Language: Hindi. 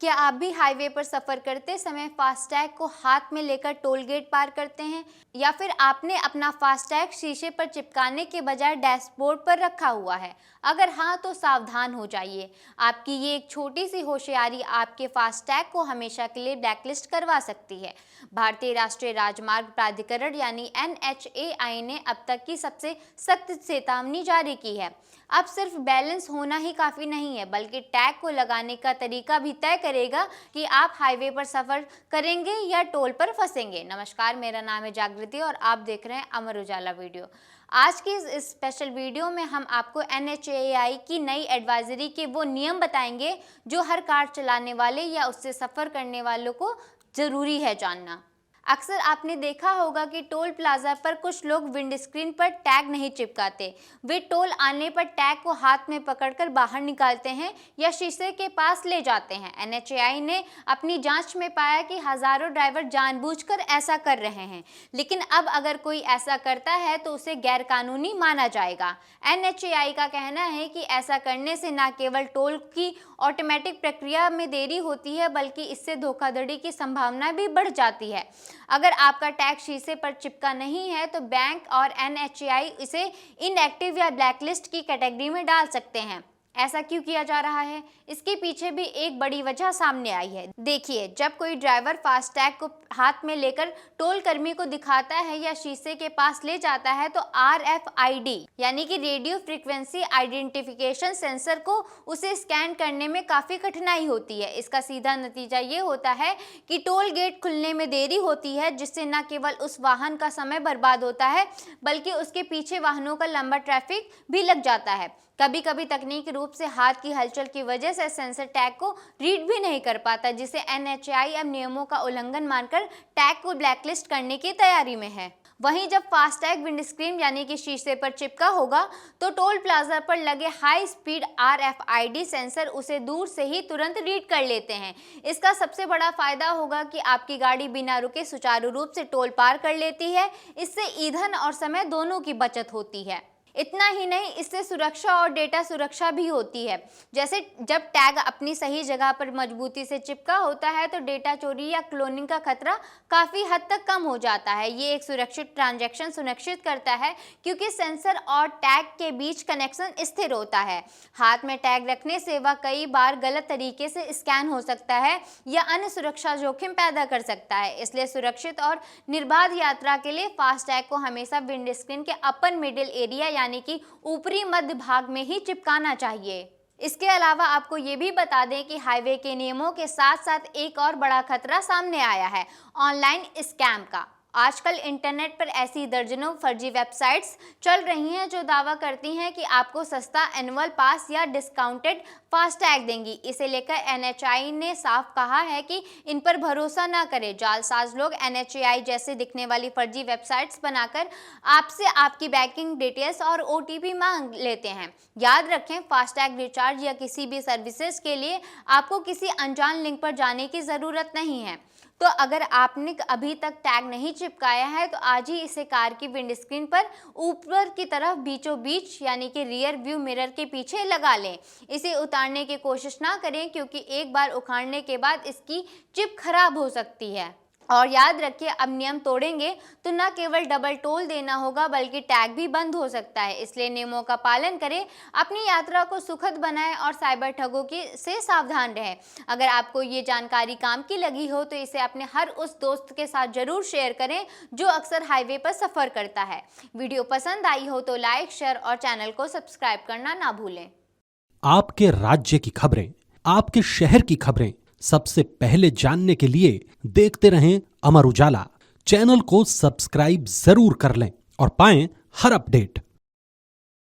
क्या आप भी हाईवे पर सफर करते समय फास्टैग को हाथ में लेकर टोल गेट पार करते हैं, या फिर आपने अपना फास्टैग शीशे पर चिपकाने के बजाय डैशबोर्ड पर रखा हुआ है? अगर हाँ, तो सावधान हो जाइए। आपकी ये एक छोटी सी होशियारी आपके फास्टैग को हमेशा के लिए ब्लैकलिस्ट करवा सकती है। भारतीय राष्ट्रीय राजमार्ग प्राधिकरण यानी NHAI ने अब तक की सबसे सख्त चेतावनी जारी की है। अब सिर्फ बैलेंस होना ही काफ़ी नहीं है, बल्कि टैग को लगाने का तरीका भी तय करेगा कि आप हाईवे पर सफ़र करेंगे या टोल पर फंसेंगे। नमस्कार, मेरा नाम है जागृति और आप देख रहे हैं अमर उजाला वीडियो। आज की इस स्पेशल वीडियो में हम आपको NHAI की नई एडवाइजरी के वो नियम बताएंगे जो हर कार चलाने वाले या उससे सफ़र करने वालों को ज़रूरी है जानना। अक्सर आपने देखा होगा कि टोल प्लाजा पर कुछ लोग विंडस्क्रीन पर टैग नहीं चिपकाते। वे टोल आने पर टैग को हाथ में पकड़कर बाहर निकालते हैं या शीशे के पास ले जाते हैं। NHAI ने अपनी जांच में पाया कि हजारों ड्राइवर जानबूझकर ऐसा कर रहे हैं, लेकिन अब अगर कोई ऐसा करता है तो उसे गैरकानूनी माना जाएगा। NHAI का कहना है कि ऐसा करने से न केवल टोल की ऑटोमेटिक प्रक्रिया में देरी होती है, बल्कि इससे धोखाधड़ी की संभावना भी बढ़ जाती है। अगर आपका टैग शीशे पर चिपका नहीं है तो बैंक और NHAI इसे इनएक्टिव या ब्लैकलिस्ट की कैटेगरी में डाल सकते हैं। ऐसा क्यों किया जा रहा है? इसके पीछे भी एक बड़ी वजह सामने आई है। देखिए, जब कोई ड्राइवर फास्टैग को हाथ में लेकर टोल कर्मी को दिखाता है या शीशे के पास ले जाता है तो RFID यानी कि रेडियो फ्रीक्वेंसी आइडेंटिफिकेशन सेंसर को उसे स्कैन करने में काफ़ी कठिनाई होती है। इसका सीधा नतीजा ये होता है कि टोल गेट खुलने में देरी होती है, जिससे न केवल उस वाहन का समय बर्बाद होता है, बल्कि उसके पीछे वाहनों का लंबा ट्रैफिक भी लग जाता है। कभी कभी तकनीकी रूप से हाथ की हलचल की वजह से सेंसर टैग को रीड भी नहीं कर पाता, जिसे NHAI अब नियमों का उल्लंघन मानकर टैग को ब्लैकलिस्ट करने की तैयारी में है। वहीं जब फास्टैग विंडस्क्रीन यानी कि शीशे पर चिपका होगा तो टोल प्लाजा पर लगे हाई स्पीड RFID सेंसर उसे दूर से ही तुरंत रीड कर लेते हैं। इसका सबसे बड़ा फायदा होगा कि आपकी गाड़ी बिना रुके सुचारू रूप से टोल पार कर लेती है। इससे ईंधन और समय दोनों की बचत होती है। इतना ही नहीं, इससे सुरक्षा और डेटा सुरक्षा भी होती है। जैसे जब टैग अपनी सही जगह पर मजबूती से चिपका होता है तो डेटा चोरी या क्लोनिंग का खतरा काफ़ी हद तक कम हो जाता है। ये एक सुरक्षित ट्रांजैक्शन सुनिश्चित करता है क्योंकि सेंसर और टैग के बीच कनेक्शन स्थिर होता है। हाथ में टैग रखने से वह कई बार गलत तरीके से स्कैन हो सकता है या अन्य सुरक्षा जोखिम पैदा कर सकता है। इसलिए सुरक्षित और निर्बाध यात्रा के लिए फास्टैग को हमेशा विंडस्क्रीन के अपर मिडिल एरिया यानी कि ऊपरी मध्य भाग में ही चिपकाना चाहिए। इसके अलावा आपको ये भी बता दें कि हाईवे के नियमों के साथ साथ एक और बड़ा खतरा सामने आया है, ऑनलाइन स्कैम का। आजकल इंटरनेट पर ऐसी दर्जनों फर्जी वेबसाइट्स चल रही हैं जो दावा करती हैं कि आपको सस्ता एनुअल पास या डिस्काउंटेड फास्टैग देंगी। इसे लेकर NHAI ने साफ कहा है कि इन पर भरोसा न करें। जालसाज लोग NHAI जैसे दिखने वाली फर्जी वेबसाइट्स बनाकर आपसे आपकी बैंकिंग डिटेल्स और OTP मांग लेते हैं। याद रखें, फास्टैग रिचार्ज या किसी भी सर्विसेज के लिए आपको किसी अनजान लिंक पर जाने की ज़रूरत नहीं है। तो अगर आपने अभी तक टैग नहीं चिपकाया है तो आज ही इसे कार की विंडस्क्रीन पर ऊपर की तरफ बीचों बीच यानी कि रियर व्यू मिरर के पीछे लगा लें। इसे उतारने की कोशिश ना करें क्योंकि एक बार उखाड़ने के बाद इसकी चिप खराब हो सकती है। और याद रखिए, अब नियम तोड़ेंगे तो न केवल डबल टोल देना होगा बल्कि टैग भी बंद हो सकता है। इसलिए नियमों का पालन करें, अपनी यात्रा को सुखद बनाएं और साइबर ठगों से सावधान रहें। अगर आपको ये जानकारी काम की लगी हो तो इसे अपने हर उस दोस्त के साथ जरूर शेयर करें जो अक्सर हाईवे पर सफ़र करता है। वीडियो पसंद आई हो तो लाइक, शेयर और चैनल को सब्सक्राइब करना ना भूलें। आपके राज्य की खबरें, आपके शहर की खबरें सबसे पहले जानने के लिए देखते रहें अमर उजाला। चैनल को सब्सक्राइब जरूर कर लें और पाएं हर अपडेट।